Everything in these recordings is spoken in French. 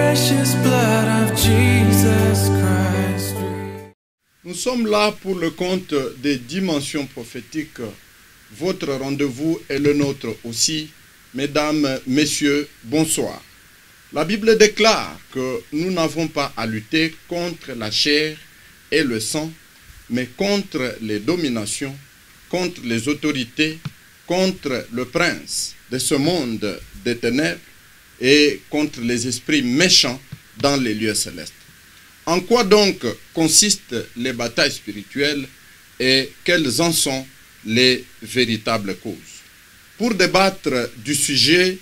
precious blood of Jesus Christ. Nous sommes là pour le compte des dimensions prophétiques. Votre rendez-vous est le nôtre aussi. Mesdames, messieurs, bonsoir. La Bible déclare que nous n'avons pas à lutter contre la chair et le sang, mais contre les dominations, contre les autorités, contre le prince de ce monde des ténèbres et contre les esprits méchants dans les lieux célestes. En quoi donc consistent les batailles spirituelles et quelles en sont les véritables causes? Pour débattre du sujet,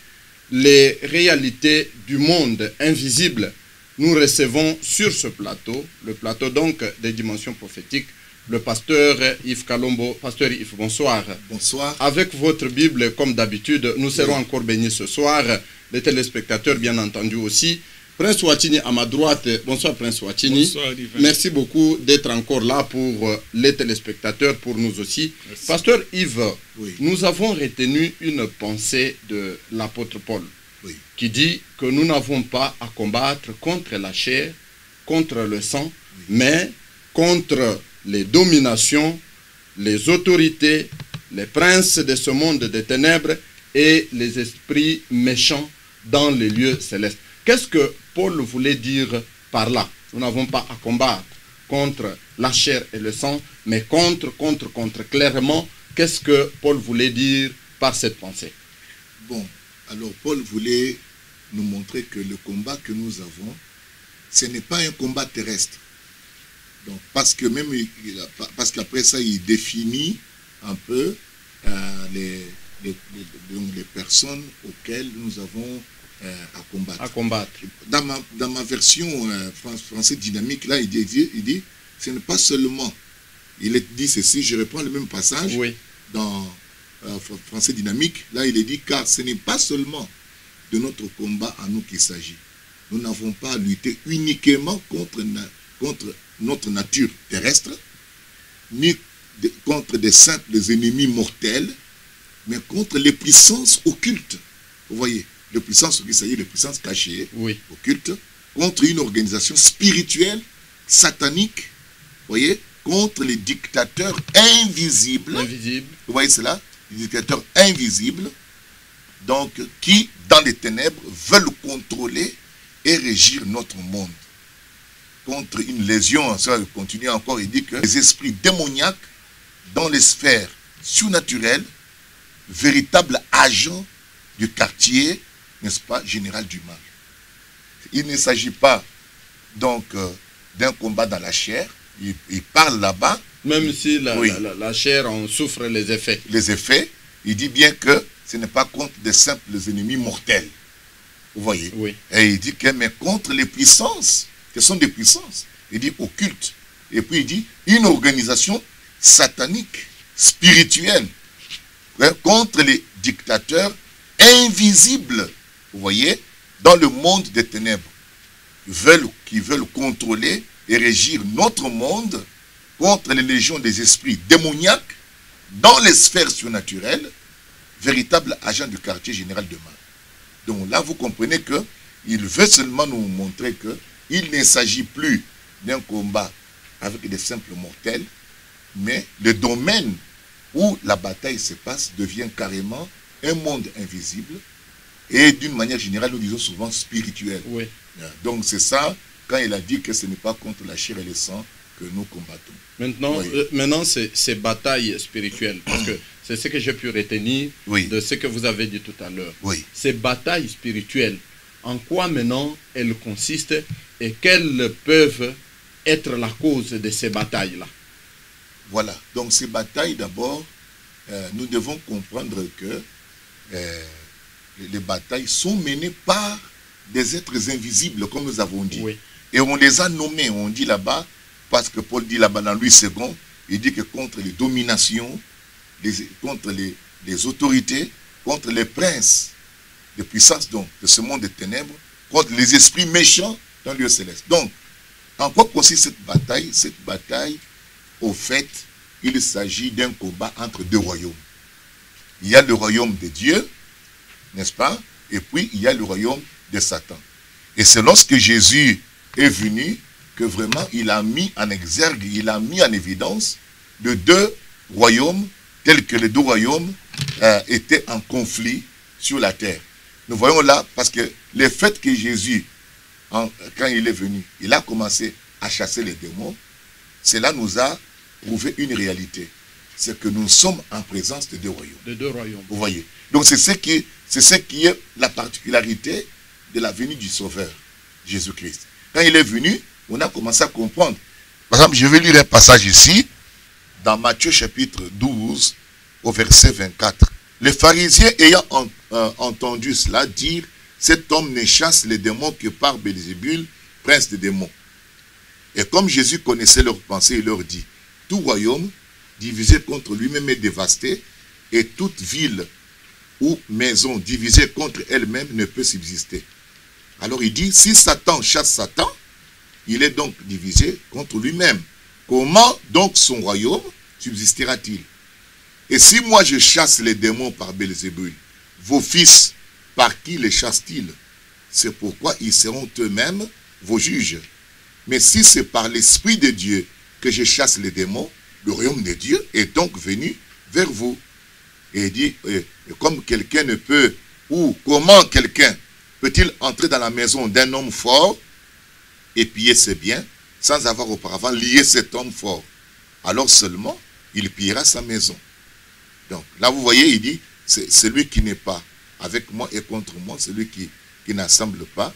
les réalités du monde invisible, nous recevons sur ce plateau, le plateau donc des dimensions prophétiques, le pasteur Yves Kalombo. Pasteur Yves, bonsoir. Bonsoir. Avec votre Bible, comme d'habitude, nous serons encore bénis ce soir. Les téléspectateurs, bien entendu, aussi. Prince Ouatini à ma droite. Bonsoir, Prince Ouatini. Bonsoir, Divin. Merci beaucoup d'être encore là pour les téléspectateurs, pour nous aussi. Merci. Pasteur Yves, Oui. nous avons retenu une pensée de l'apôtre Paul, Oui. qui dit que nous n'avons pas à combattre contre la chair, contre le sang, mais contre les dominations, les autorités, les princes de ce monde des ténèbres et les esprits méchants dans les lieux célestes. Qu'est-ce que Paul voulait dire par là? Nous n'avons pas à combattre contre la chair et le sang, mais contre. Clairement, qu'est-ce que Paul voulait dire par cette pensée? Bon, alors Paul voulait nous montrer que le combat que nous avons, ce n'est pas un combat terrestre. Donc, parce que même, parce qu'après ça, il définit un peu les personnes auxquelles nous avons à combattre. À combattre. Dans ma version français dynamique, là, il dit, ce n'est pas seulement, il dit ceci, je reprends le même passage, Oui. dans français dynamique, là, il est dit, car ce n'est pas seulement de notre combat à nous qu'il s'agit. Nous n'avons pas à lutter uniquement contre notre nature terrestre, ni contre des simples ennemis mortels, mais contre les puissances occultes. Vous voyez, les puissances, il s'agit de puissances cachées, Oui. occultes, contre une organisation spirituelle, satanique, vous voyez, contre les dictateurs invisibles. Invisible. Vous voyez cela? Les dictateurs invisibles, donc, qui, dans les ténèbres, veulent contrôler et régir notre monde. Contre une légion, ça continue encore, il dit que les esprits démoniaques dans les sphères surnaturelles, véritables agents du quartier, n'est-ce pas, général du mal. Il ne s'agit pas donc d'un combat dans la chair, il parle là-bas. Même si Oui. la chair en souffre les effets. Les effets, il dit bien que ce n'est pas contre des simples ennemis mortels. Vous voyez? Oui. Et il dit que, mais contre les puissances, ce sont des puissances, il dit occultes. Et puis il dit une organisation satanique, spirituelle, hein, contre les dictateurs invisibles, vous voyez, dans le monde des ténèbres, qui veulent contrôler et régir notre monde, contre les légions des esprits démoniaques dans les sphères surnaturelles, véritables agents du quartier général de mal. Donc là, vous comprenez que il veut seulement nous montrer que il ne s'agit plus d'un combat avec des simples mortels, mais le domaine où la bataille se passe devient carrément un monde invisible et d'une manière générale, nous disons souvent spirituel. Oui. Donc c'est ça, quand il a dit que ce n'est pas contre la chair et le sang que nous combattons. Maintenant, Oui. maintenant ces batailles spirituelles, parce que c'est ce que j'ai pu retenir Oui. de ce que vous avez dit tout à l'heure. Oui. Ces batailles spirituelles, en quoi maintenant elles consistent et quelles peuvent être la cause de ces batailles-là? Voilà. Donc ces batailles, d'abord, nous devons comprendre que les batailles sont menées par des êtres invisibles, comme nous avons dit. Oui. Et on les a nommés, on dit là-bas, parce que Paul dit là-bas dans Louis II, il dit que contre les dominations, contre les autorités, contre les princes de puissance donc, de ce monde des ténèbres, contre les esprits méchants dans le lieu céleste. Donc, en quoi consiste cette bataille? Cette bataille, au fait, il s'agit d'un combat entre deux royaumes. Il y a le royaume de Dieu, n'est-ce pas? Et puis, il y a le royaume de Satan. Et c'est lorsque Jésus est venu que vraiment il a mis en exergue, il a mis en évidence de deux royaumes, tels que les deux royaumes étaient en conflit sur la terre. Nous voyons là, parce que le fait que Jésus, quand il est venu, il a commencé à chasser les démons, cela nous a prouvé une réalité. C'est que nous sommes en présence de deux royaumes. De deux royaumes. Vous voyez. Donc c'est ce qui est la particularité de la venue du Sauveur, Jésus-Christ. Quand il est venu, on a commencé à comprendre. Par exemple, je vais lire un passage ici, dans Matthieu chapitre 12, au verset 24. Les pharisiens ayant entendu cela dire, cet homme ne chasse les démons que par Belzébul, prince des démons. Et comme Jésus connaissait leurs pensées, il leur dit, tout royaume divisé contre lui-même est dévasté, et toute ville ou maison divisée contre elle-même ne peut subsister. Alors il dit, si Satan chasse Satan, il est donc divisé contre lui-même. Comment donc son royaume subsistera-t-il? Et si moi je chasse les démons par Belzébul, vos fils, par qui les chassent-ils? C'est pourquoi ils seront eux-mêmes vos juges. Mais si c'est par l'Esprit de Dieu que je chasse les démons, le royaume de Dieu est donc venu vers vous. Et il dit, comme quelqu'un ne peut, ou comment quelqu'un peut-il entrer dans la maison d'un homme fort et piller ses biens sans avoir auparavant lié cet homme fort? Alors seulement, il pillera sa maison. Donc là, vous voyez, il dit, c'est celui qui n'est pas avec moi et contre moi, celui qui n'assemble pas,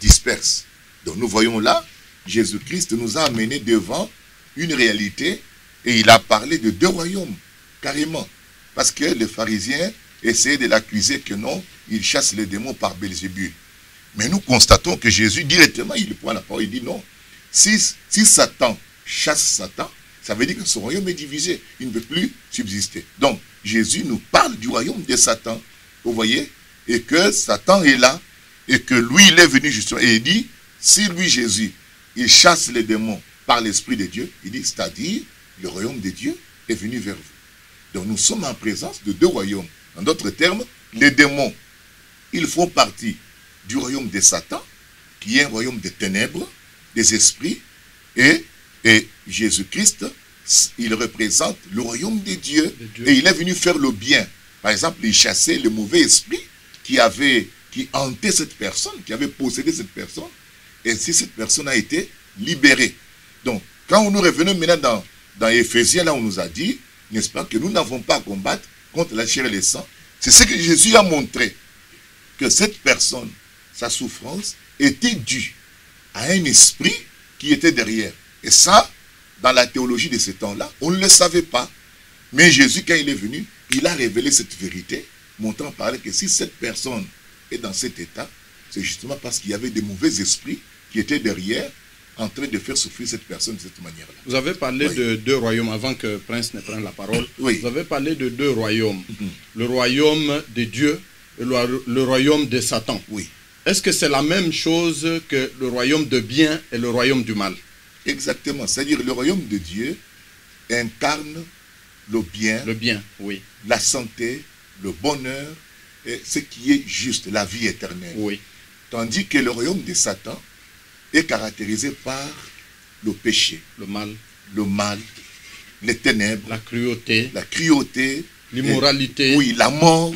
disperse. Donc nous voyons là, Jésus-Christ nous a amenés devant une réalité et il a parlé de deux royaumes, carrément. Parce que les pharisiens essayaient de l'accuser que non, il chasse les démons par Belzébul. Mais nous constatons que Jésus, directement, il prend la parole, il dit non. Si Satan chasse Satan, ça veut dire que son royaume est divisé. Il ne peut plus subsister. Donc, Jésus nous parle du royaume de Satan. Vous voyez? Et que Satan est là. Et que lui, il est venu justement. Et il dit, si lui, Jésus, il chasse les démons par l'Esprit de Dieu, il dit, c'est-à-dire, le royaume de Dieu est venu vers vous. Donc, nous sommes en présence de deux royaumes. En d'autres termes, les démons, ils font partie du royaume de Satan, qui est un royaume des ténèbres, des esprits, et Jésus-Christ, il représente le royaume de Dieu, et il est venu faire le bien. Par exemple, il chassait le mauvais esprit qui hantait cette personne, qui avait possédé cette personne, et si cette personne a été libérée. Donc, quand nous revenons maintenant dans Éphésiens, là on nous a dit, n'est-ce pas, que nous n'avons pas à combattre contre la chair et le sang, c'est ce que Jésus a montré, que cette personne, sa souffrance, était due à un esprit qui était derrière. Et ça, dans la théologie de ce temps-là, on ne le savait pas. Mais Jésus, quand il est venu, il a révélé cette vérité, montrant par là que si cette personne est dans cet état, c'est justement parce qu'il y avait des mauvais esprits qui étaient derrière, en train de faire souffrir cette personne de cette manière-là. Vous avez parlé de deux royaumes, avant que Prince ne prenne la parole. Oui. Vous avez parlé de deux royaumes. Le royaume de Dieu et le royaume de Satan. Oui. Est-ce que c'est la même chose que le royaume de bien et le royaume du mal? Exactement. C'est-à-dire le royaume de Dieu incarne le bien, oui. La santé, le bonheur, et ce qui est juste, la vie éternelle. Oui. Tandis que le royaume de Satan est caractérisé par le péché, le mal, les ténèbres, la cruauté, l'immoralité, oui, la mort.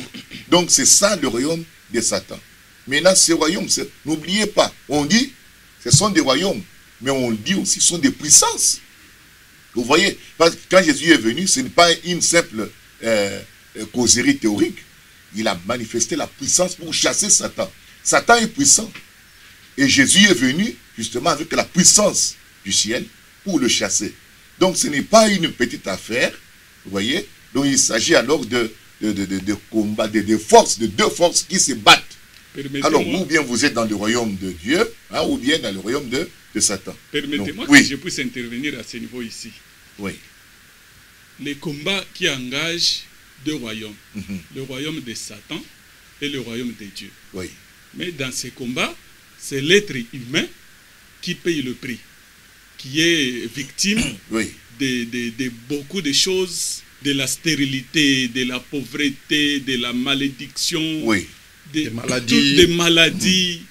Donc c'est ça le royaume de Satan. Maintenant, ces royaumes, n'oubliez pas, on dit, ce sont des royaumes, mais on dit aussi, ce sont des puissances. Vous voyez, parce que quand Jésus est venu, ce n'est pas une simple causerie théorique. Il a manifesté la puissance pour chasser Satan. Satan est puissant. Et Jésus est venu justement avec la puissance du ciel pour le chasser. Donc ce n'est pas une petite affaire, vous voyez. Donc il s'agit alors de combats, de forces, de deux forces qui se battent. Alors ou bien vous êtes dans le royaume de Dieu, hein, ou bien dans le royaume de Satan. Permettez-moi que je puisse intervenir à ce niveau ici. Oui. Les combats qui engagent deux royaumes, le royaume de Satan et le royaume de Dieu. Oui. Mais dans ces combats, c'est l'être humain qui paye le prix, qui est victime de beaucoup de choses, de la stérilité, de la pauvreté, de la malédiction, des maladies. Toutes des maladies.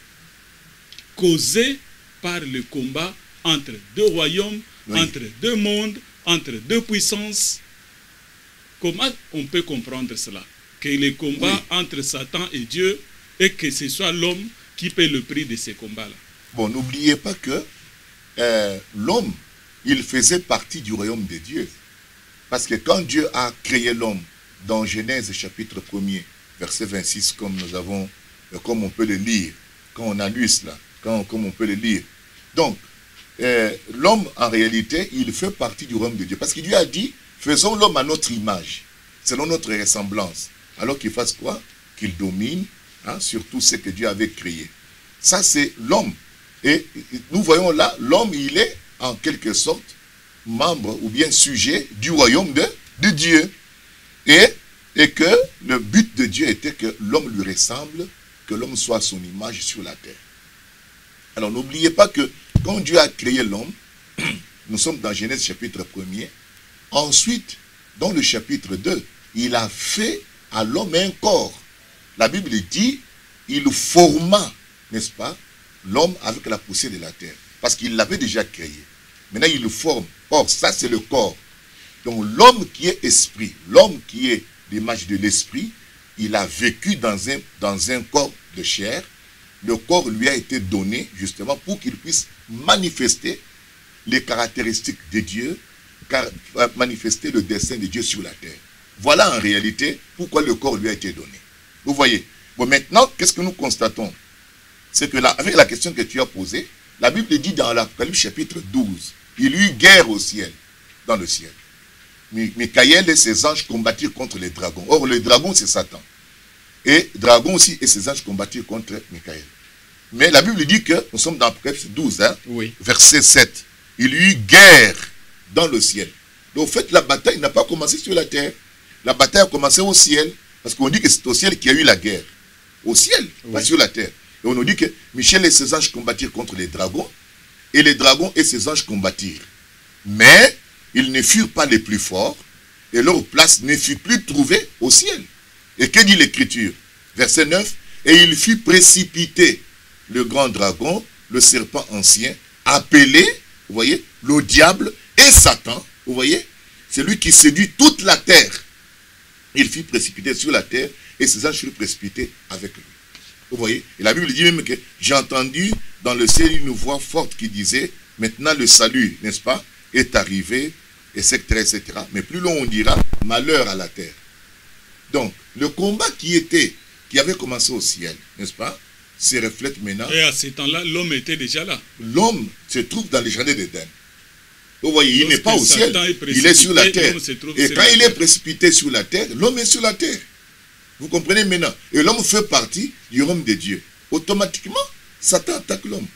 causée par le combat entre deux royaumes, entre deux mondes, entre deux puissances. Comment on peut comprendre cela? Que les combats entre Satan et Dieu, et que ce soit l'homme qui paie le prix de ces combats-là. Bon, n'oubliez pas que l'homme, il faisait partie du royaume de Dieu. Parce que quand Dieu a créé l'homme, dans Genèse chapitre 1er, verset 26, comme on peut le lire, quand on a lu cela, comme on peut le lire. Donc, l'homme, en réalité, il fait partie du royaume de Dieu. Parce que Dieu a dit, faisons l'homme à notre image, selon notre ressemblance. Alors qu'il fasse quoi? Qu'il domine sur tout ce que Dieu avait créé. Ça, c'est l'homme. Et nous voyons là, l'homme, il est en quelque sorte membre ou bien sujet du royaume de Dieu. Et que le but de Dieu était que l'homme lui ressemble, que l'homme soit à son image sur la terre. Alors n'oubliez pas que quand Dieu a créé l'homme, nous sommes dans Genèse chapitre 1er, ensuite, dans le chapitre 2, il a fait à l'homme un corps. La Bible dit, il forma, n'est-ce pas, l'homme avec la poussière de la terre. Parce qu'il l'avait déjà créé. Maintenant, il le forme. Or, ça, c'est le corps. Donc, l'homme qui est esprit, l'homme qui est l'image de l'esprit, il a vécu dans un corps de chair. Le corps lui a été donné, justement, pour qu'il puisse manifester les caractéristiques de Dieu, manifester le dessein de Dieu sur la terre. Voilà en réalité pourquoi le corps lui a été donné. Vous voyez. Bon, maintenant, qu'est-ce que nous constatons? C'est que là, avec la question que tu as posée, la Bible dit dans l'Apocalypse chapitre 12, il y eut guerre au ciel, dans le ciel. Michael et ses anges combattirent contre les dragons. Or, le dragon, c'est Satan. Et dragon aussi et ses anges combattirent contre Michael. Mais la Bible dit que, nous sommes dans l'Apocalypse 12, verset 7, il y eut guerre dans le ciel. Donc, en fait, la bataille n'a pas commencé sur la terre. La bataille a commencé au ciel, parce qu'on dit que c'est au ciel qu'il y a eu la guerre. Au ciel, pas sur la terre. Et on nous dit que Michel et ses anges combattirent contre les dragons, et les dragons et ses anges combattirent. Mais ils ne furent pas les plus forts, et leur place ne fut plus trouvée au ciel. Et que dit l'Écriture? Verset 9, et il fut précipité, le grand dragon, le serpent ancien, appelé, vous voyez, le diable et Satan, vous voyez, c'est lui qui séduit toute la terre. Il fut précipité sur la terre, et ses anges furent précipités avec lui. Vous voyez, et la Bible dit même que j'ai entendu dans le ciel une voix forte qui disait, maintenant le salut, n'est-ce pas, est arrivé, etc., etc. Mais plus loin on dira, malheur à la terre. Donc, le combat qui avait commencé au ciel, n'est-ce pas, se reflète maintenant. Et à ce temps-là, l'homme était déjà là. L'homme se trouve dans les jardins d'Éden. Vous voyez, il n'est pas au ciel, il est sur la terre. Et quand il est précipité sur la terre, l'homme est sur la terre. Vous comprenez maintenant? Et l'homme fait partie du royaume de Dieu. Automatiquement, Satan attaque l'homme.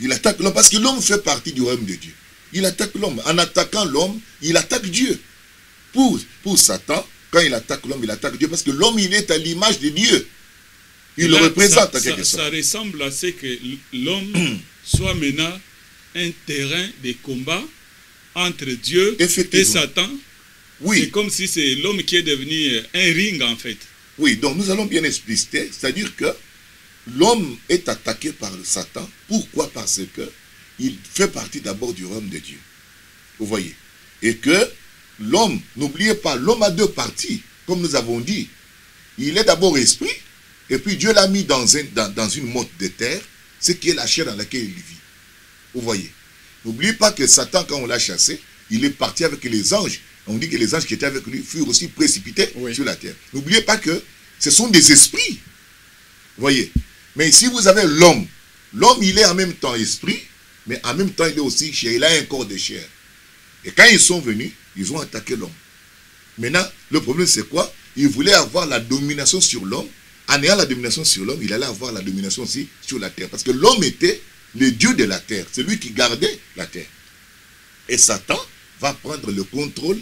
Il attaque l'homme parce que l'homme fait partie du royaume de Dieu. Il attaque l'homme. En attaquant l'homme, il attaque Dieu. Pour Satan, quand il attaque l'homme, il attaque Dieu parce que l'homme, il est à l'image de Dieu. Il le représente en quelque sorte. Ça ressemble à ce que l'homme soit maintenant un terrain de combat entre Dieu et Satan. Oui. C'est comme si c'est l'homme qui est devenu un ring en fait. Oui, donc nous allons bien expliciter, c'est-à-dire que l'homme est attaqué par Satan. Pourquoi? Parce que il fait partie d'abord du royaume de Dieu. Vous voyez. Et que l'homme, n'oubliez pas, l'homme a deux parties, comme nous avons dit. Il est d'abord esprit, et puis Dieu l'a mis dans une motte de terre, ce qui est la chair dans laquelle il vit. Vous voyez. N'oubliez pas que Satan, quand on l'a chassé, il est parti avec les anges. On dit que les anges qui étaient avec lui furent aussi précipités sur la terre. N'oubliez pas que ce sont des esprits. Vous voyez. Mais ici, vous avez l'homme. L'homme, il est en même temps esprit, mais en même temps, il est aussi chair. Il a un corps de chair. Et quand ils sont venus, ils ont attaqué l'homme. Maintenant, le problème, c'est quoi? Ils voulaient avoir la domination sur l'homme. En ayant la domination sur l'homme, il allait avoir la domination aussi sur la terre. Parce que l'homme était le Dieu de la terre. C'est lui qui gardait la terre. Et Satan va prendre le contrôle.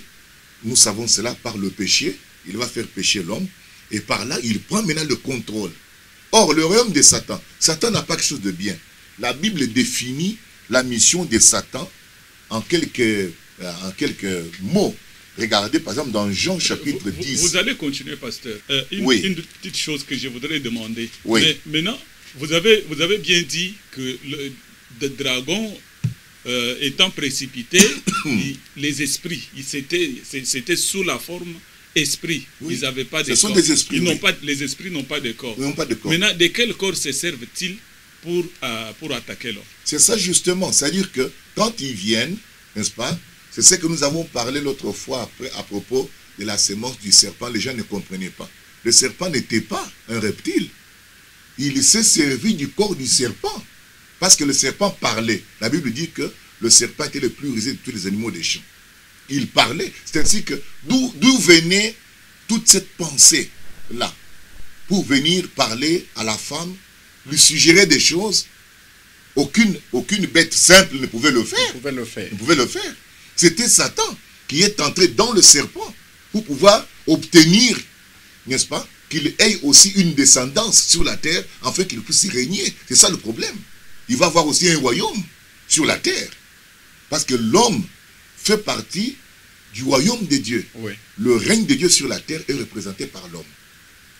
Nous savons cela par le péché. Il va faire pécher l'homme. Et par là, il prend maintenant le contrôle. Or, le royaume de Satan, Satan n'a pas quelque chose de bien. La Bible définit la mission de Satan en quelques mots. Regardez, par exemple, dans Jean chapitre 10. Vous allez continuer, pasteur. Une petite chose que je voudrais demander. Oui. Mais maintenant, Vous avez bien dit que le dragon étant précipité, les esprits, c'était sous la forme esprit. Oui. Ils n'avaient pas de Ce sont corps. des esprits, Ils oui. n'ont pas, les esprits n'ont pas de corps. Ils n'ont pas de corps. Maintenant, de quel corps se servent-ils pour attaquer l'homme? C'est ça justement, c'est-à-dire que quand ils viennent, n'est-ce pas, c'est ce que nous avons parlé l'autre fois après, à propos de la sémence du serpent, les gens ne comprenaient pas. Le serpent n'était pas un reptile. Il s'est servi du corps du serpent. Parce que le serpent parlait. La Bible dit que le serpent était le plus rusé de tous les animaux des champs. Il parlait. C'est ainsi que d'où venait toute cette pensée-là pour venir parler à la femme, lui suggérer des choses. Aucune bête simple ne pouvait le faire. Ne pouvait le faire. C'était Satan qui est entré dans le serpent pour pouvoir obtenir, n'est-ce pas, qu'il ait aussi une descendance sur la terre afin qu'il puisse y régner. C'est ça le problème. Il va avoir aussi un royaume sur la terre. Parce que l'homme fait partie du royaume de Dieu. Oui. Le règne de Dieu sur la terre est représenté par l'homme.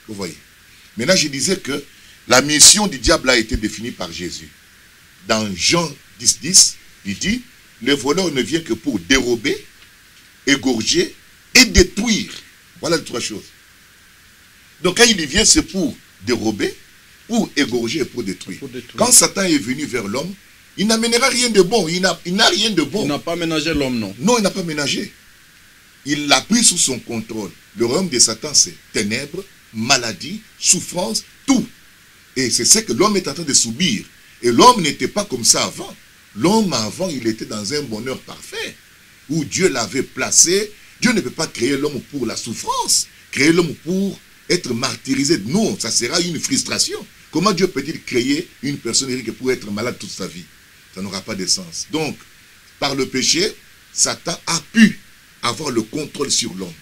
Vous voyez. Maintenant, je disais que la mission du diable a été définie par Jésus. Dans Jean 10, il dit, le voleur ne vient que pour dérober, égorger et détruire. Voilà les trois choses. Donc quand il y vient, c'est pour dérober, pour égorger et pour détruire. Quand Satan est venu vers l'homme, il n'amènera rien de bon. Il n'a rien de bon. Il n'a pas ménagé l'homme, non. Non, il n'a pas ménagé. Il l'a pris sous son contrôle. Le royaume de Satan, c'est ténèbres, maladie, souffrance, tout. Et c'est ce que l'homme est en train de subir. Et l'homme n'était pas comme ça avant. L'homme avant, il était dans un bonheur parfait, où Dieu l'avait placé. Dieu ne peut pas créer l'homme pour la souffrance, créer l'homme pour être martyrisé. Non, ça sera une frustration. Comment Dieu peut-il créer une personne riche pour être malade toute sa vie? Ça n'aura pas de sens. Donc, par le péché, Satan a pu avoir le contrôle sur l'homme.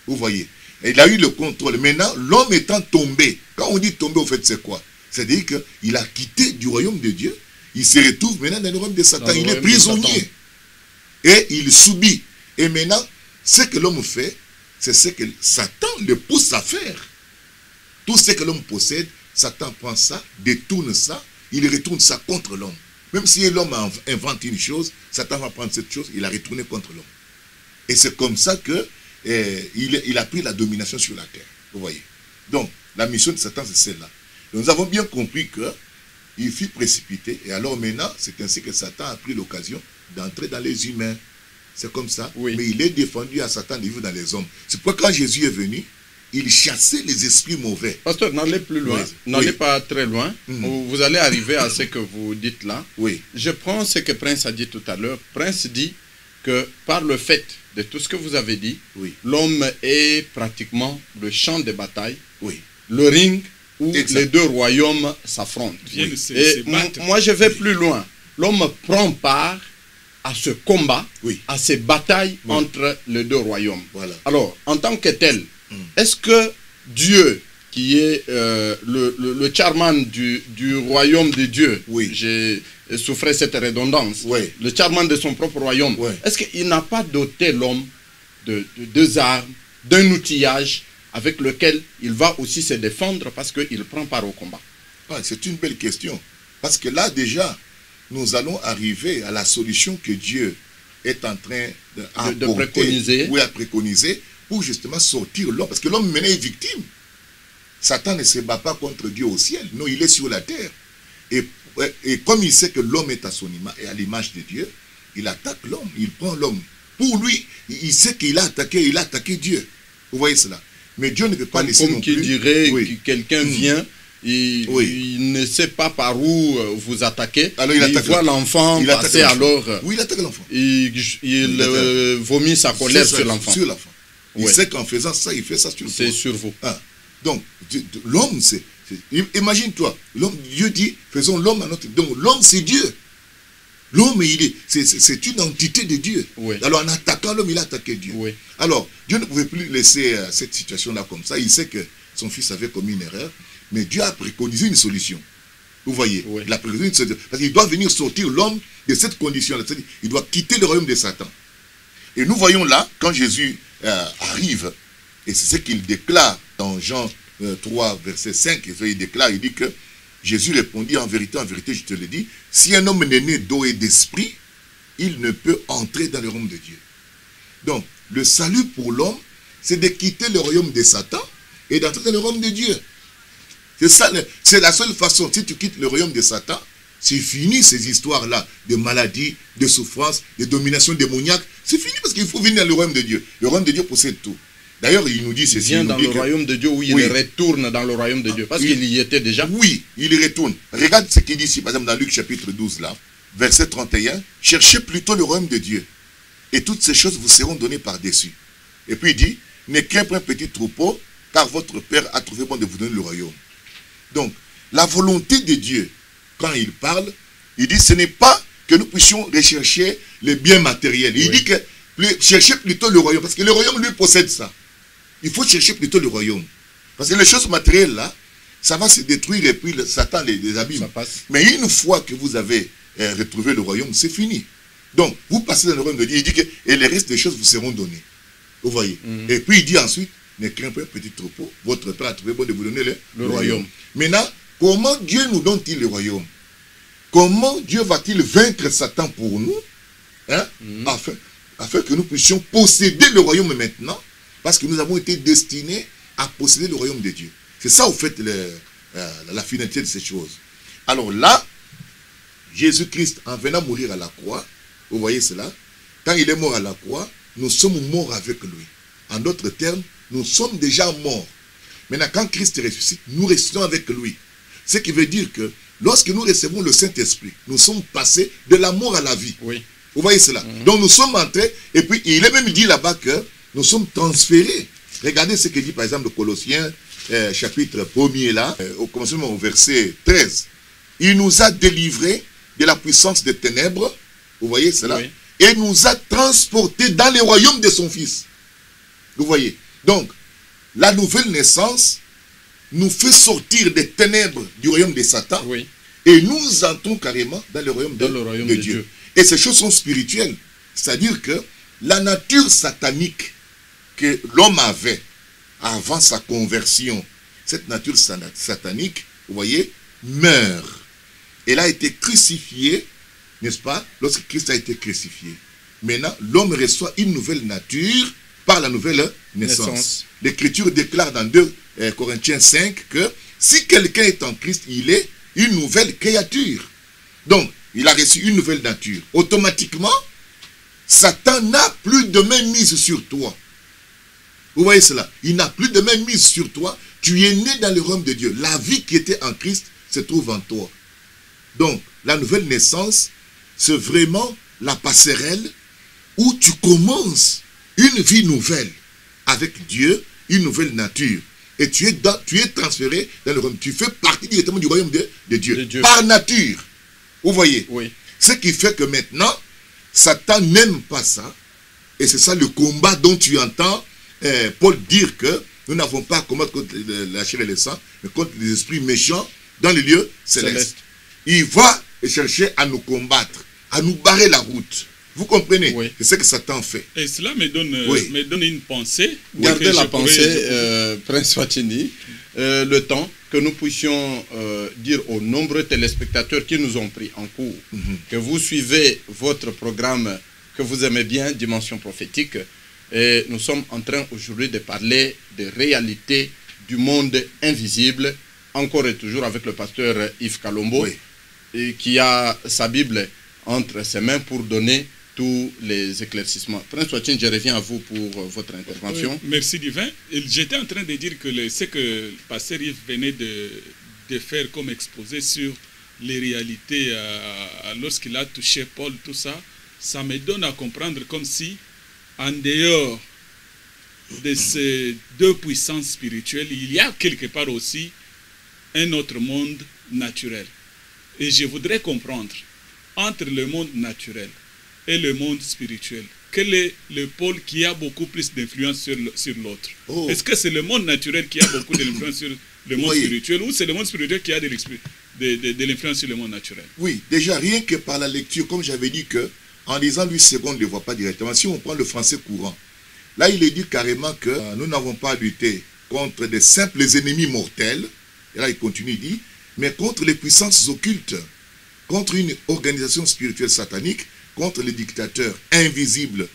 Vous voyez? Et il a eu le contrôle. Maintenant, l'homme étant tombé, quand on dit tombé, au fait, c'est quoi? C'est-à-dire qu'il a quitté du royaume de Dieu. Il se retrouve maintenant dans le royaume de Satan. Il est prisonnier. Et il subit. Et maintenant, ce que l'homme fait, c'est ce que Satan le pousse à faire. Tout ce que l'homme possède, Satan prend ça, détourne ça, il retourne ça contre l'homme. Même si l'homme invente une chose, Satan va prendre cette chose, il la retourne contre l'homme. Et c'est comme ça que il a pris la domination sur la terre. Vous voyez. Donc, la mission de Satan, c'est celle-là. Nous avons bien compris qu'il fut précipité. Et alors maintenant, c'est ainsi que Satan a pris l'occasion d'entrer dans les humains. C'est comme ça. Oui. Mais il est défendu à Satan de vivre dans les hommes. C'est pourquoi quand Jésus est venu, il chassait les esprits mauvais. Pasteur, n'allez plus loin. Oui. N'allez Oui. pas très loin. Vous allez arriver à ce que vous dites là. Oui. Je prends ce que Prince a dit tout à l'heure. Prince dit que par le fait de tout ce que vous avez dit, Oui. l'homme est pratiquement le champ de bataille, Oui. le ring où Exact. les deux royaumes s'affrontent. Viennent Et se battre. moi, je vais plus loin. L'homme prend part à ce combat, Oui. à ces batailles Oui. entre les deux royaumes. Voilà. Alors, en tant que tel, est-ce que Dieu, qui est le chairman du royaume de Dieu, Oui. j'ai souffert cette redondance, Oui. le chairman de son propre royaume, Oui. est-ce qu'il n'a pas doté l'homme de deux armes, d'un outillage avec lequel il va aussi se défendre parce qu'il prend part au combat? Ah, c'est une belle question. Parce que là, déjà, nous allons arriver à la solution que Dieu est en train de préconiser. Oui, à préconiser pour justement sortir l'homme. Parce que l'homme maintenant est victime. Satan ne se bat pas contre Dieu au ciel. Non, il est sur la terre. Et comme il sait que l'homme est à son image et à l'image de Dieu, il attaque l'homme. Il prend l'homme. Pour lui, il sait qu'il a attaqué Dieu. Vous voyez cela? Mais Dieu ne peut pas laisser non plus. Comme qui dirait Oui. que quelqu'un vient, il ne sait pas par où vous attaquez. Alors il attaque voit l'enfant passer, alors oui, il attaque l'enfant. il vomit sa colère sur l'enfant. Sur l'enfant. Il Ouais. sait qu'en faisant ça, il fait ça sur C'est toi. sur vous. Ah. Donc, l'homme, imagine-toi, Dieu dit, faisons l'homme à notre... Donc, l'homme, c'est Dieu. L'homme, c'est une entité de Dieu. Oui. Alors, en attaquant l'homme, il a attaqué Dieu. Oui. Alors, Dieu ne pouvait plus laisser cette situation-là comme ça. Il sait que son fils avait commis une erreur, mais Dieu a préconisé une solution. Vous voyez, Oui. il a préconisé une solution. Parce qu'il doit venir sortir l'homme de cette condition-là. C'est-à-dire, il doit quitter le royaume de Satan. Et nous voyons là, quand Jésus arrive, et c'est ce qu'il déclare dans Jean 3, verset 5, il déclare, il dit que Jésus répondit, en vérité, je te le dis, si un homme n'est né d'eau et d'esprit, il ne peut entrer dans le royaume de Dieu. Donc, le salut pour l'homme, c'est de quitter le royaume de Satan et d'entrer dans le royaume de Dieu. C'est ça, c'est la seule façon. Si tu quittes le royaume de Satan, c'est fini ces histoires-là de maladies, de souffrances, de domination démoniaque. C'est fini parce qu'il faut venir dans le royaume de Dieu. Le royaume de Dieu possède tout. D'ailleurs, il nous dit ceci. Il vient dans le royaume de Dieu, il retourne dans le royaume de Dieu. Parce qu'il y était déjà. Oui, il y retourne. Regarde ce qu'il dit ici, par exemple, dans Luc chapitre 12, là, verset 31. Cherchez plutôt le royaume de Dieu. Et toutes ces choses vous seront données par-dessus. Et puis il dit, ne crains pas un petit troupeau, car votre Père a trouvé bon de vous donner le royaume. Donc, la volonté de Dieu, quand il parle, il dit, ce n'est pas que nous puissions rechercher les biens matériels. Il dit que cherchez plutôt le royaume, parce que le royaume, lui, possède ça. Il faut chercher plutôt le royaume. Parce que les choses matérielles, là, ça va se détruire et puis Satan les abîme. Mais une fois que vous avez retrouvé le royaume, c'est fini. Donc, vous passez dans le royaume de Dieu, il dit que et les restes des choses vous seront données. Vous voyez. Et puis il dit ensuite, ne crains pas un petit troupeau, votre Père a trouvé bon de vous donner le royaume. Maintenant, comment Dieu nous donne-t-il le royaume? Comment Dieu va-t-il vaincre Satan pour nous, hein, afin que nous puissions posséder le royaume maintenant, parce que nous avons été destinés à posséder le royaume de Dieu. C'est ça, au fait, la finalité de ces choses. Alors là, Jésus-Christ, en venant mourir à la croix, vous voyez cela, quand il est mort à la croix, nous sommes morts avec lui. En d'autres termes, nous sommes déjà morts. Maintenant, quand Christ ressuscite, nous restons avec lui. Ce qui veut dire que lorsque nous recevons le Saint-Esprit, nous sommes passés de la mort à la vie. Oui. Vous voyez cela. Donc nous sommes entrés, et puis il est même dit là-bas que nous sommes transférés. Regardez ce que dit par exemple Colossiens, chapitre 1er là, au commencement au verset 13. Il nous a délivrés de la puissance des ténèbres, vous voyez cela, et nous a transportés dans le royaume de son Fils. Vous voyez. Donc, la nouvelle naissance nous fait sortir des ténèbres du royaume de Satan, et nous entrons carrément dans le royaume de Dieu. Et ces choses sont spirituelles. C'est-à-dire que la nature satanique que l'homme avait avant sa conversion, cette nature satanique, vous voyez, meurt. Elle a été crucifiée, n'est-ce pas, lorsque Christ a été crucifié. Maintenant, l'homme reçoit une nouvelle nature par la nouvelle naissance. L'Écriture déclare dans 2 Corinthiens 5 que si quelqu'un est en Christ, il est une nouvelle créature. Donc, il a reçu une nouvelle nature. Automatiquement, Satan n'a plus de main mise sur toi. Vous voyez cela? Il n'a plus de main mise sur toi. Tu es né dans le royaume de Dieu. La vie qui était en Christ se trouve en toi. Donc, la nouvelle naissance, c'est vraiment la passerelle où tu commences une vie nouvelle avec Dieu, une nouvelle nature. Et tu es transféré dans le royaume. Tu fais partie directement du royaume de Dieu. Par nature. Vous voyez? Oui. Ce qui fait que maintenant, Satan n'aime pas ça. Et c'est ça le combat dont tu entends Paul dire que nous n'avons pas à combattre contre la chair et le sang, mais contre les esprits méchants dans les lieux célestes. Il va chercher à nous combattre, à nous barrer la route. Vous comprenez? C'est ce que Satan fait. Et cela me donne une pensée. Gardez la pensée, Prince Watini, le temps que nous puissions dire aux nombreux téléspectateurs qui nous ont pris en cours, que vous suivez votre programme que vous aimez bien, Dimension prophétique, et nous sommes en train aujourd'hui de parler des réalités du monde invisible, encore et toujours avec le pasteur Yves Kalombo, et qui a sa Bible entre ses mains pour donner tous les éclaircissements. Prince Watine, je reviens à vous pour votre intervention. Merci divin. J'étais en train de dire que ce que le pasteur Yves venait de faire comme exposé sur les réalités lorsqu'il a touché Paul, tout ça, ça me donne à comprendre comme si, en dehors de ces deux puissances spirituelles, il y a quelque part aussi un autre monde naturel. Et je voudrais comprendre, entre le monde naturel et le monde spirituel, quel est le pôle qui a beaucoup plus d'influence sur l'autre? Est-ce que c'est le monde naturel qui a beaucoup d'influence sur le monde spirituel, ou c'est le monde spirituel qui a de l'influence sur le monde naturel? Oui, déjà rien que par la lecture, comme j'avais dit que en lisant Louis II, on ne le voit pas directement. Si on prend le français courant, là il est dit carrément que nous n'avons pas à lutter contre des simples ennemis mortels. Et là il continue, il dit, mais contre les puissances occultes, contre une organisation spirituelle satanique, contre les dictateurs invisibles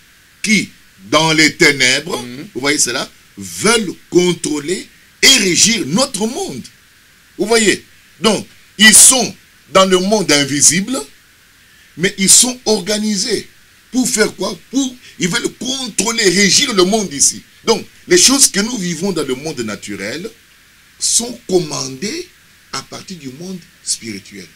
qui, dans les ténèbres, vous voyez cela, veulent contrôler et régir notre monde. Vous voyez? Donc, ils sont dans le monde invisible, mais ils sont organisés. Pour faire quoi? Ils veulent contrôler, régir le monde ici. Donc, les choses que nous vivons dans le monde naturel sont commandées à partir du monde spirituel.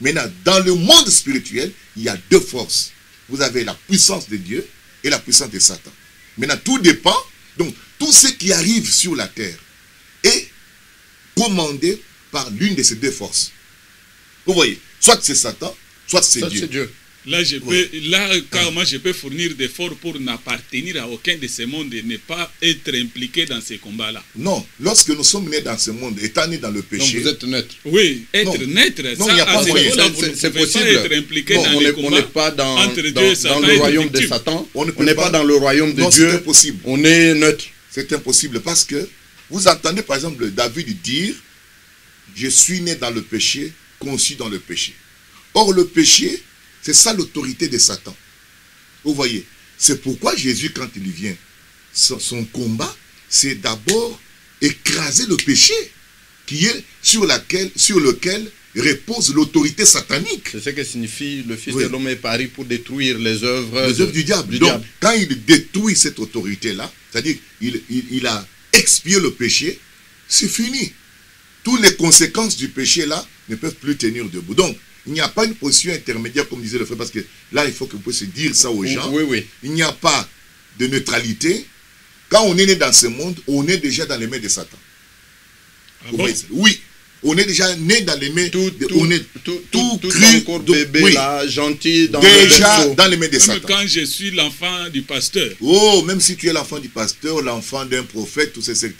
Maintenant, dans le monde spirituel, il y a deux forces. Vous avez la puissance de Dieu et la puissance de Satan. Maintenant, tout dépend. Donc, tout ce qui arrive sur la terre est commandé par l'une de ces deux forces. Vous voyez, soit c'est Satan, soit c'est Dieu. Là, carrément, je peux fournir des efforts pour n'appartenir à aucun de ces mondes et ne pas être impliqué dans ces combats-là. Non, lorsque nous sommes nés dans ce monde, étant nés dans le péché... Donc vous êtes neutre. Oui, être neutre, non, c'est possible. Pas être impliqué dans les combats. On n'est pas dans le royaume de Satan, on n'est pas dans le royaume de Dieu. C'est impossible. On est neutre. C'est impossible parce que vous entendez par exemple David dire « Je suis né dans le péché, conçu dans le péché ». Or le péché... c'est ça l'autorité de Satan. Vous voyez, c'est pourquoi Jésus, quand il vient, son combat, c'est d'abord écraser le péché qui est sur lequel repose l'autorité satanique. C'est ce que signifie le Fils de l'homme est paru pour détruire les œuvres du diable. Donc, quand il détruit cette autorité-là, c'est-à-dire il a expié le péché, c'est fini. Toutes les conséquences du péché-là ne peuvent plus tenir debout. Donc, il n'y a pas une position intermédiaire, comme disait le frère, parce que là, il faut que vous puissiez dire ça aux gens. Oui. Il n'y a pas de neutralité. Quand on est né dans ce monde, on est déjà dans les mains de Satan. Oui, on est déjà né dans les mains tout cru, encore bébé, là, gentil, déjà dans les mains de Satan. Quand je suis l'enfant du pasteur. Oh, même si tu es l'enfant du pasteur, l'enfant d'un prophète, tout ça, etc.,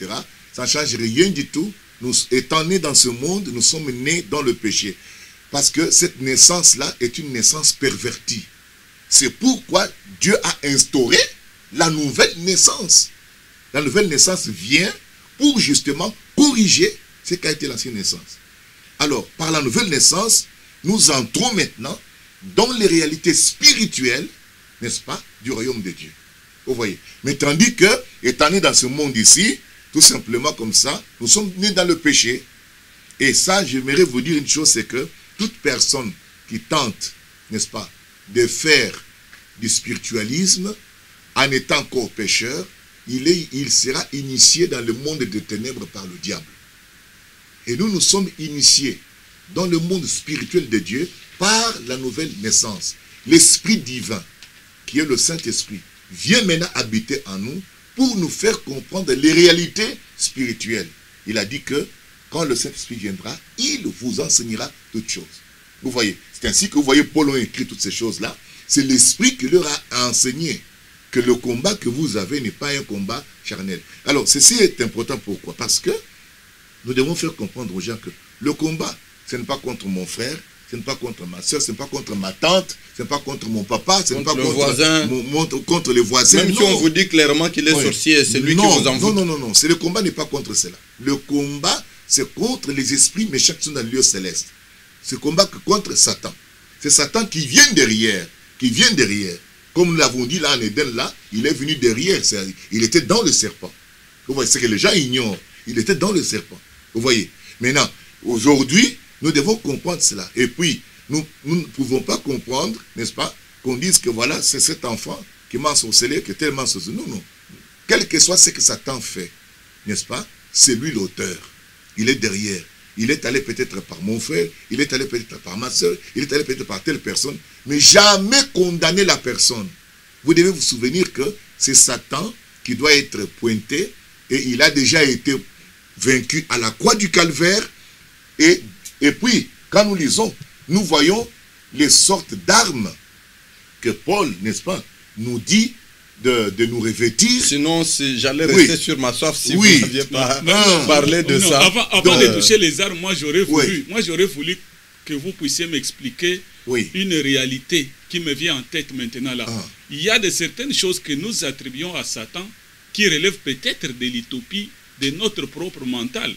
ça ne change rien du tout. Nous, étant nés dans ce monde, nous sommes nés dans le péché. Parce que cette naissance-là est une naissance pervertie. C'est pourquoi Dieu a instauré la nouvelle naissance. La nouvelle naissance vient pour justement corriger ce qu'a été l'ancienne naissance. Alors, par la nouvelle naissance, nous entrons maintenant dans les réalités spirituelles, n'est-ce pas, du royaume de Dieu. Vous voyez. Mais tandis que, étant nés dans ce monde ici, tout simplement comme ça, nous sommes nés dans le péché. Et ça, j'aimerais vous dire une chose, c'est que toute personne qui tente, n'est-ce pas, de faire du spiritualisme en étant encore pécheur, il sera initié dans le monde des ténèbres par le diable. Et nous sommes initiés dans le monde spirituel de Dieu par la nouvelle naissance. L'Esprit divin, qui est le Saint-Esprit, vient maintenant habiter en nous pour nous faire comprendre les réalités spirituelles. Il a dit que quand le Saint-Esprit viendra, il vous enseignera toutes choses. Vous voyez, c'est ainsi que vous voyez Paul a écrit toutes ces choses-là. C'est l'Esprit qui leur a enseigné que le combat que vous avez n'est pas un combat charnel. Alors, ceci est important. Pourquoi? Parce que nous devons faire comprendre aux gens que le combat, ce n'est pas contre mon frère, ce n'est pas contre ma soeur, ce n'est pas contre ma tante, ce n'est pas contre mon papa, ce n'est pas contre les voisins. Même si on vous dit clairement qu'il est sorcier, c'est lui qui vous envoie. Non. Le combat n'est pas contre cela. Le combat, c'est contre les esprits méchants qui sont dans le lieu céleste. C'est combat contre Satan. C'est Satan qui vient derrière. Comme nous l'avons dit là en Éden, là, il est venu derrière. Il était dans le serpent. Vous voyez, c'est que les gens ignorent. Il était dans le serpent. Vous voyez. Maintenant, aujourd'hui, nous devons comprendre cela. Et puis, nous ne pouvons pas comprendre, n'est-ce pas, qu'on dise que voilà, c'est cet enfant qui m'a ensorcelé, qui est tellement ensorcelé. Non. Quel que soit ce que Satan fait, n'est-ce pas, c'est lui l'auteur. Il est derrière. Il est allé peut-être par mon frère, il est allé peut-être par ma soeur, il est allé peut-être par telle personne, mais jamais condamner la personne. Vous devez vous souvenir que c'est Satan qui doit être pointé et il a déjà été vaincu à la croix du calvaire. Et puis, quand nous lisons, nous voyons les sortes d'armes que Paul, n'est-ce pas, nous dit de nous revêtir. Sinon, si j'allais rester sur ma soif si vous n'aviez pas parlé de ça. Avant de toucher les armes, moi j'aurais voulu que vous puissiez m'expliquer une réalité qui me vient en tête maintenant là. Il y a de certaines choses que nous attribuons à Satan qui relèvent peut-être de l'utopie de notre propre mental.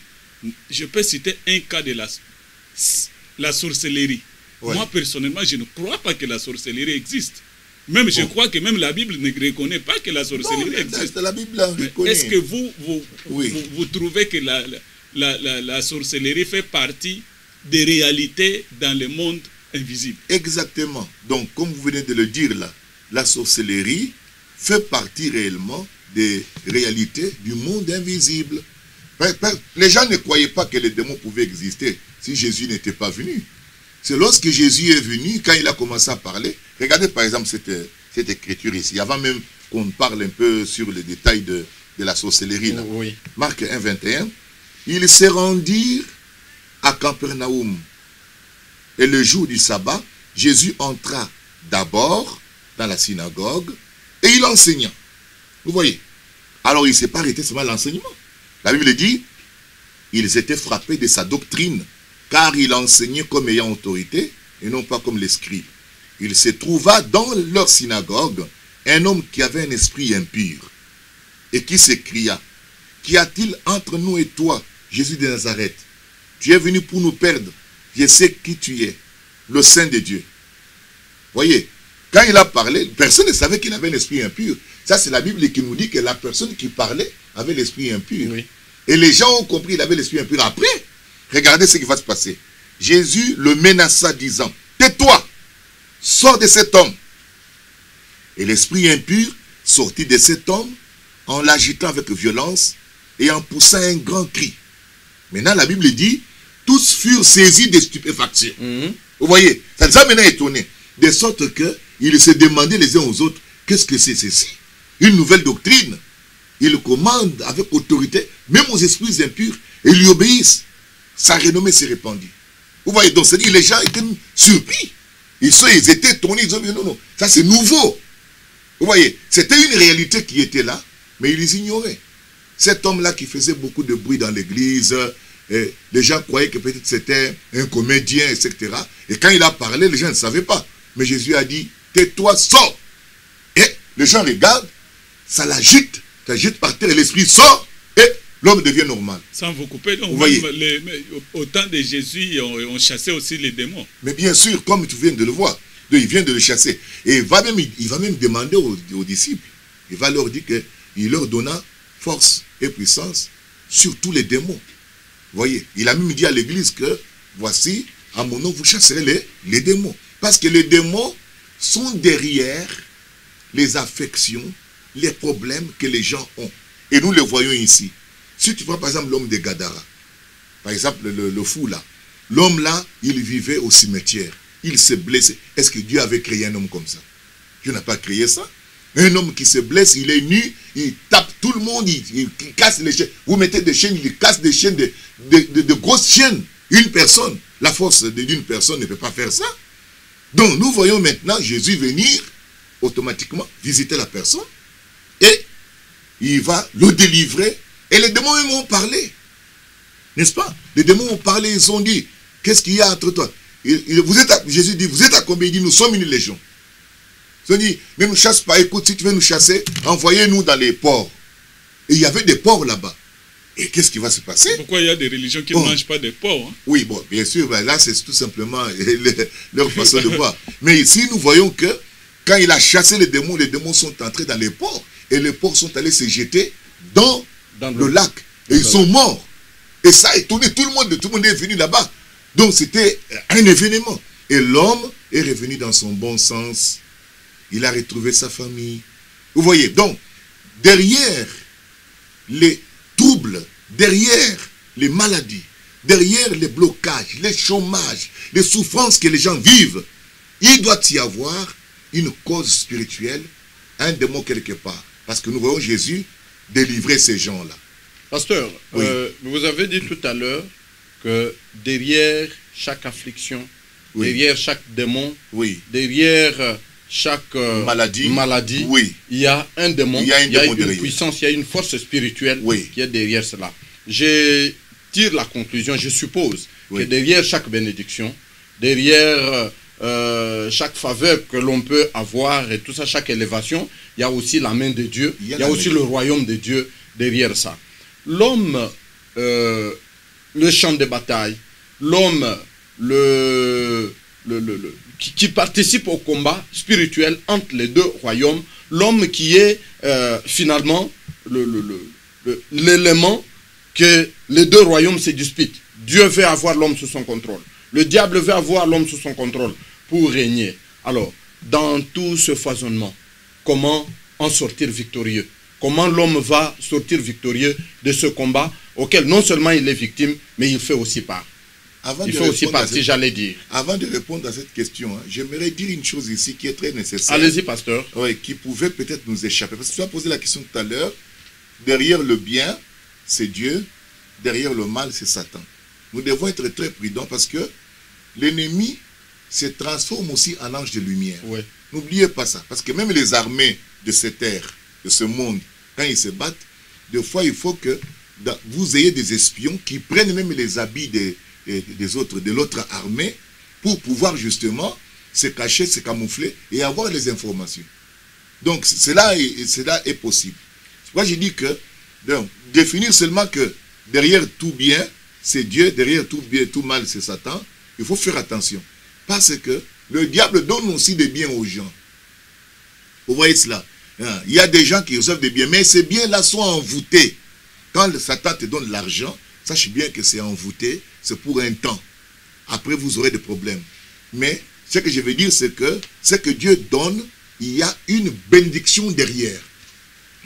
Je peux citer un cas de la sorcellerie. Ouais. Moi, personnellement, je ne crois pas que la sorcellerie existe. Même je crois que même la Bible ne reconnaît pas que la sorcellerie existe. La Bible la reconnaît. Est-ce que Oui. vous trouvez que la sorcellerie fait partie des réalités dans le monde invisible? Exactement. Donc, comme vous venez de le dire là, la sorcellerie fait partie réellement des réalités du monde invisible. Les gens ne croyaient pas que les démons pouvaient exister si Jésus n'était pas venu. C'est lorsque Jésus est venu, quand il a commencé à parler, regardez par exemple cette écriture ici, avant même qu'on parle un peu sur les détails de la sorcellerie. Là. Oui. Marc 1, 21, ils se rendirent à Capernaum. Et le jour du sabbat, Jésus entra d'abord dans la synagogue et il enseigna. Vous voyez? Alors il ne s'est pas arrêté seulement à l'enseignement. La Bible dit, ils étaient frappés de sa doctrine, car il enseignait comme ayant autorité et non pas comme les scribes. Il se trouva dans leur synagogue un homme qui avait un esprit impur et qui s'écria, qu'y a-t-il entre nous et toi, Jésus de Nazareth? Tu es venu pour nous perdre. Je sais qui tu es, le Saint de Dieu. Voyez, quand il a parlé, personne ne savait qu'il avait un esprit impur. Ça, c'est la Bible qui nous dit que la personne qui parlait avait l'esprit impur. Oui. Et les gens ont compris qu'il avait l'esprit impur. Après, regardez ce qui va se passer. Jésus le menaça disant, tais-toi, sors de cet homme. Et l'esprit impur sortit de cet homme en l'agitant avec violence et en poussant un grand cri. Maintenant, la Bible dit, tous furent saisis de stupéfaction. Vous voyez, ça nous a maintenant étonné. De sorte qu'ils se demandaient les uns aux autres, qu'est-ce que c'est ceci? Une nouvelle doctrine. Il commande avec autorité, même aux esprits impurs, et lui obéissent. Sa renommée s'est répandue. Vous voyez, donc c'est-à-dire les gens étaient surpris. Ils étaient étonnés, ils ont dit non, ça c'est nouveau. Vous voyez, c'était une réalité qui était là, mais ils ignoraient. Cet homme-là qui faisait beaucoup de bruit dans l'église, les gens croyaient que peut-être c'était un comédien, etc. Et quand il a parlé, les gens ne savaient pas. Mais Jésus a dit, tais-toi, sors. Et les gens regardent, ça l'agite, ça jette par terre, et l'esprit sort, et l'homme devient normal. Sans vous couper, donc, vous voyez. Au temps de Jésus, on chassait aussi les démons. Mais bien sûr, comme tu viens de le voir, il vient de le chasser. Et il va même demander aux disciples, il va leur dire qu'il leur donna force et puissance sur tous les démons. Vous voyez, il a même dit à l'église que, voici, à mon nom, vous chasserez les démons. Parce que les démons sont derrière les affections, les problèmes que les gens ont. Et nous les voyons ici. Si tu prends par exemple l'homme de Gadara, par exemple le fou là, l'homme là, il vivait au cimetière, il s'est blessé. Est-ce que Dieu avait créé un homme comme ça? Dieu n'a pas créé ça. Un homme qui se blesse, il est nu, il tape tout le monde, il casse les chaînes. Vous mettez des chaînes, il casse des chaînes, de grosses chaînes. Une personne, la force d'une personne ne peut pas faire ça. Donc nous voyons maintenant Jésus venir automatiquement visiter la personne et il va le délivrer. Et les démons ils ont parlé. N'est-ce pas? Les démons ont parlé, ils ont dit, qu'est-ce qu'il y a entre toi? Jésus dit, vous êtes à combien? Il dit, nous sommes une légion. Ils ont dit, ne nous chasse pas, écoute, si tu veux nous chasser, envoyez-nous dans les ports. Et il y avait des ports là-bas. Et qu'est-ce qui va se passer? Pourquoi il y a des religions qui ne mangent pas de porc, hein? Oui, bon, bien sûr, ben là c'est tout simplement leur façon de voir. Mais ici, nous voyons que quand il a chassé les démons sont entrés dans les ports. Et les porcs sont allés se jeter dans le lac. Et ils sont morts. Et ça a étonné tout le monde est venu là-bas. Donc c'était un événement. Et l'homme est revenu dans son bon sens. Il a retrouvé sa famille. Vous voyez, donc, derrière les troubles, derrière les maladies, derrière les blocages, les chômages, les souffrances que les gens vivent, il doit y avoir une cause spirituelle, un démon quelque part. Parce que nous voyons Jésus délivrer ces gens-là. Pasteur, oui. Vous avez dit tout à l'heure que derrière chaque affliction, oui. derrière chaque démon, oui. derrière chaque maladie, oui. il y a un démon, il y a une puissance, il y a une force spirituelle oui. qui est derrière cela. Je tire la conclusion, je suppose, oui. que derrière chaque bénédiction, derrière chaque faveur que l'on peut avoir et tout ça, chaque élévation, il y a aussi la main de Dieu, il y a aussi le royaume de Dieu derrière ça. L'homme, le champ de bataille, l'homme, qui participe au combat spirituel entre les deux royaumes, l'homme qui est finalement l'élément que les deux royaumes se disputent. Dieu veut avoir l'homme sous son contrôle. Le diable veut avoir l'homme sous son contrôle pour régner. Alors, dans tout ce foisonnement, comment en sortir victorieux? Comment l'homme va sortir victorieux de ce combat auquel non seulement il est victime, mais il fait aussi part. Il fait aussi partie, j'allais dire. Avant de répondre à cette question, j'aimerais dire une chose ici qui est très nécessaire. Allez-y, pasteur. Oui, qui pouvait peut-être nous échapper. Parce que tu as posé la question tout à l'heure. Derrière le bien, c'est Dieu. Derrière le mal, c'est Satan. Nous devons être très prudents parce que l'ennemi se transforme aussi en ange de lumière. Oui. N'oubliez pas ça. Parce que même les armées de cette terre, de ce monde, quand ils se battent, des fois, il faut que vous ayez des espions qui prennent même les habits des autres, de l'autre armée, pour pouvoir justement se cacher, se camoufler et avoir les informations. Donc, cela est possible. Moi, j'ai dit que, donc, définir seulement que derrière tout bien, c'est Dieu, derrière tout bien, tout mal, c'est Satan, il faut faire attention. Parce que le diable donne aussi des biens aux gens. Vous voyez cela? Il y a des gens qui reçoivent des biens, mais ces biens-là sont envoûtés. Quand le Satan te donne l'argent, sache bien que c'est envoûté, c'est pour un temps. Après, vous aurez des problèmes. Mais ce que je veux dire, c'est que Dieu donne, il y a une bénédiction derrière.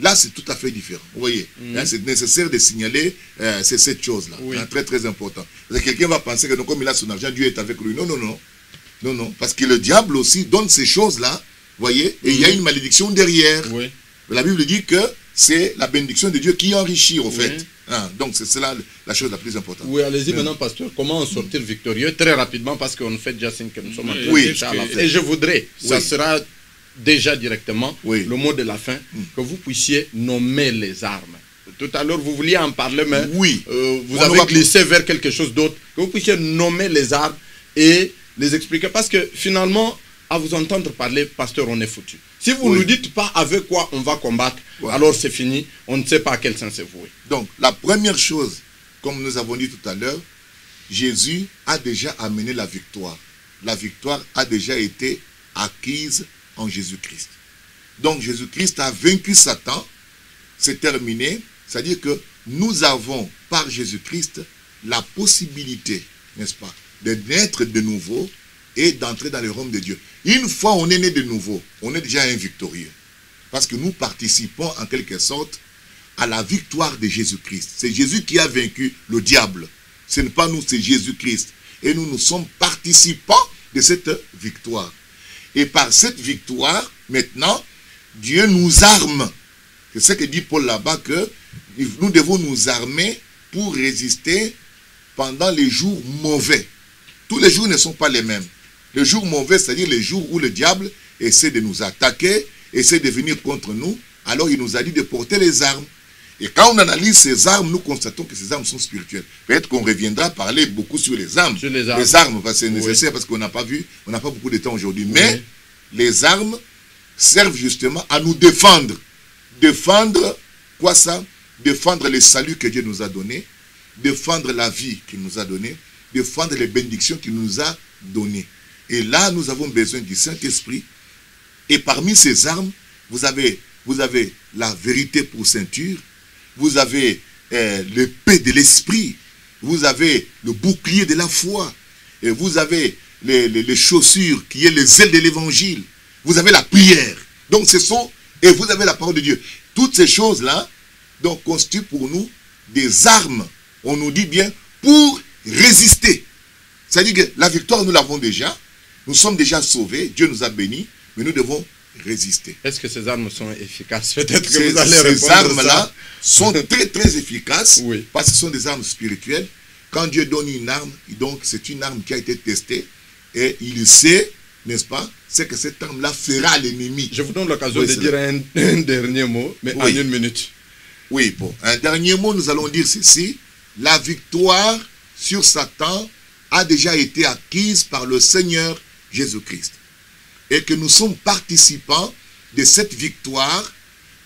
Là, c'est tout à fait différent. Vous voyez, c'est nécessaire de signaler cette chose-là. Oui. Très, très important. Parce que quelqu'un va penser que donc, comme il a son argent, Dieu est avec lui. Non, non, non. Non, non. Parce que le diable aussi donne ces choses-là, vous voyez, et il y a une malédiction derrière. Oui. La Bible dit que c'est la bénédiction de Dieu qui enrichit, au fait. Oui. Donc, c'est cela la chose la plus importante. Oui, allez-y maintenant, pasteur. Comment en sortir victorieux? Très rapidement, parce qu'on fait déjà 5 que nous sommes en train de Oui. faire à la fin. Et je voudrais, ça sera déjà directement Oui. le mot de la fin, que vous puissiez nommer les armes. Tout à l'heure, vous vouliez en parler, mais Oui. vous avez glissé vers quelque chose d'autre. Que vous puissiez nommer les armes et les expliquer. Parce que finalement, à vous entendre parler, pasteur, on est foutu. Si vous ne nous dites pas avec quoi on va combattre, alors c'est fini. On ne sait pas à quel sens c'est voué. Donc, la première chose, comme nous avons dit tout à l'heure, Jésus a déjà amené la victoire. La victoire a déjà été acquise en Jésus-Christ. Donc, Jésus-Christ a vaincu Satan. C'est terminé. C'est-à-dire que nous avons, par Jésus-Christ, la possibilité, n'est-ce pas, de naître de nouveau et d'entrer dans le royaume de Dieu. Une fois on est né de nouveau, on est déjà un victorieux. Parce que nous participons en quelque sorte à la victoire de Jésus-Christ. C'est Jésus qui a vaincu le diable. Ce n'est pas nous, c'est Jésus-Christ. Et nous sommes participants de cette victoire. Et par cette victoire, maintenant, Dieu nous arme. C'est ce que dit Paul là-bas, que nous devons nous armer pour résister pendant les jours mauvais. Tous les jours ne sont pas les mêmes. Le jour mauvais, c'est-à-dire les jours où le diable essaie de nous attaquer, essaie de venir contre nous, alors il nous a dit de porter les armes. Et quand on analyse ces armes, nous constatons que ces armes sont spirituelles. Peut-être qu'on reviendra parler beaucoup sur les armes. Sur les armes. Les armes, c'est nécessaire parce qu'on n'a pas vu, on n'a pas beaucoup de temps aujourd'hui. Mais les armes servent justement à nous défendre. Défendre, quoi ça? Défendre le salut que Dieu nous a donné, défendre la vie qu'il nous a donnée, défendre les bénédictions qu'il nous a données. Et là, nous avons besoin du Saint-Esprit. Et parmi ces armes, vous avez la vérité pour ceinture, vous avez l'épée de l'esprit, vous avez le bouclier de la foi, et vous avez les chaussures qui est les ailes de l'évangile, vous avez la prière. Donc et vous avez la parole de Dieu. Toutes ces choses-là, donc, constituent pour nous des armes. On nous dit bien, pour résister. C'est-à-dire que la victoire, nous l'avons déjà. Nous sommes déjà sauvés. Dieu nous a bénis. Mais nous devons résister. Est-ce que ces armes sont efficaces? Peut-être que vous allez répondre. Ces armes-là sont très, très efficaces. Oui. Parce que ce sont des armes spirituelles. Quand Dieu donne une arme, donc c'est une arme qui a été testée. Et il sait, n'est-ce pas, c'est que cette arme-là fera à l'ennemi. Je vous donne l'occasion de dire un dernier mot, mais en 1 minute. Oui, bon. Un dernier mot, nous allons dire ceci. La victoire sur Satan a déjà été acquise par le Seigneur Jésus-Christ. Et que nous sommes participants de cette victoire,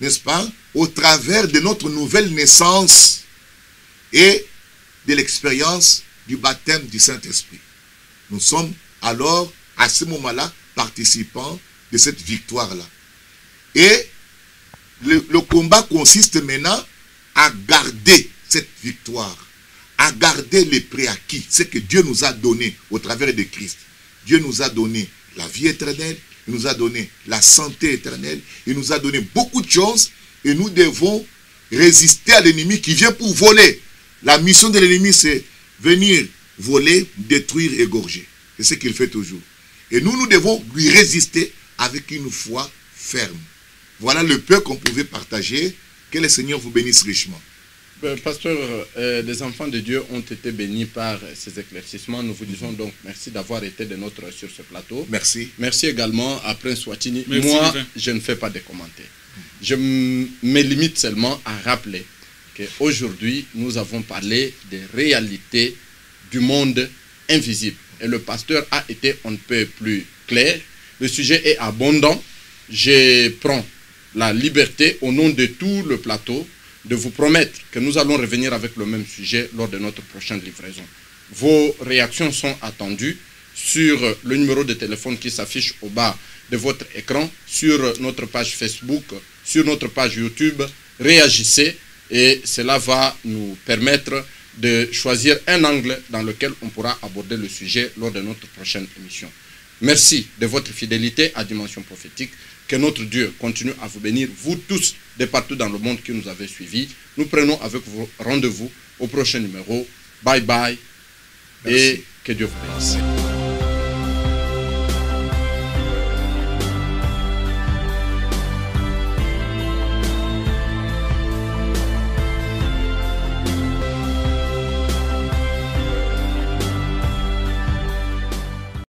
n'est-ce pas, au travers de notre nouvelle naissance et de l'expérience du baptême du Saint-Esprit. Nous sommes alors, à ce moment-là, participants de cette victoire-là. Et le combat consiste maintenant à garder cette victoire, à garder les préacquis, ce que Dieu nous a donné au travers de Christ. Dieu nous a donné la vie éternelle, il nous a donné la santé éternelle, il nous a donné beaucoup de choses et nous devons résister à l'ennemi qui vient pour voler. La mission de l'ennemi, c'est venir voler, détruire, égorger. C'est ce qu'il fait toujours. Et nous devons lui résister avec une foi ferme. Voilà le peu qu'on pouvait partager. Que le Seigneur vous bénisse richement. Pasteur, les enfants de Dieu ont été bénis par ces éclaircissements. Nous vous disons donc merci d'avoir été de notre sur ce plateau. Merci. Merci également à Prince Swatini. Merci, moi, Divin. je ne fais pas de commentaires. Je me limite seulement à rappeler qu'aujourd'hui, nous avons parlé des réalités du monde invisible. Et le pasteur a été on ne peut plus clair. Le sujet est abondant. Je prends la liberté, au nom de tout le plateau, de vous promettre que nous allons revenir avec le même sujet lors de notre prochaine livraison. Vos réactions sont attendues sur le numéro de téléphone qui s'affiche au bas de votre écran, sur notre page Facebook, sur notre page YouTube. Réagissez et cela va nous permettre de choisir un angle dans lequel on pourra aborder le sujet lors de notre prochaine émission. Merci de votre fidélité à Dimension Prophétique. Que notre Dieu continue à vous bénir, vous tous, de partout dans le monde qui nous avez suivis. Nous prenons avec vous rendez-vous au prochain numéro. Bye bye. Merci. Et que Dieu vous bénisse.